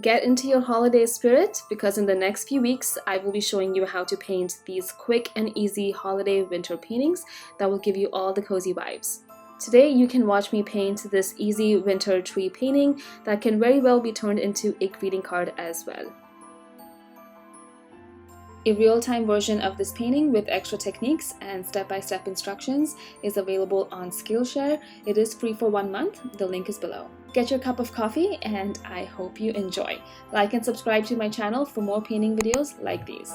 Get into your holiday spirit because in the next few weeks, I will be showing you how to paint these quick and easy holiday winter paintings that will give you all the cozy vibes. Today, you can watch me paint this easy winter tree painting that can very well be turned into a greeting card as well. A real-time version of this painting with extra techniques and step-by-step instructions is available on Skillshare. It is free for 1 month. The link is below. Get your cup of coffee and I hope you enjoy. Like and subscribe to my channel for more painting videos like these.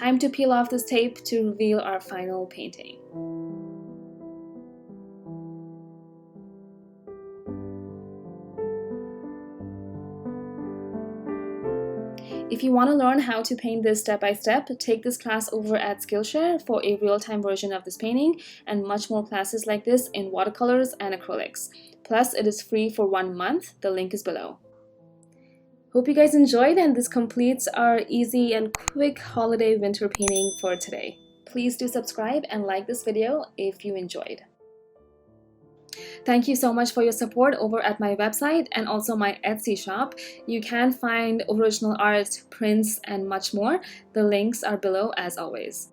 Time to peel off this tape to reveal our final painting. If you want to learn how to paint this step by step, take this class over at Skillshare for a real-time version of this painting and much more classes like this in watercolors and acrylics. Plus, it is free for 1 month. The link is below. Hope you guys enjoyed, and this completes our easy and quick holiday winter painting for today. Please do subscribe and like this video if you enjoyed. Thank you so much for your support over at my website and also my Etsy shop. You can find original art, prints, and much more. The links are below as always.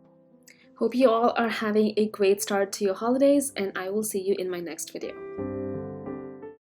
Hope you all are having a great start to your holidays, and I will see you in my next video.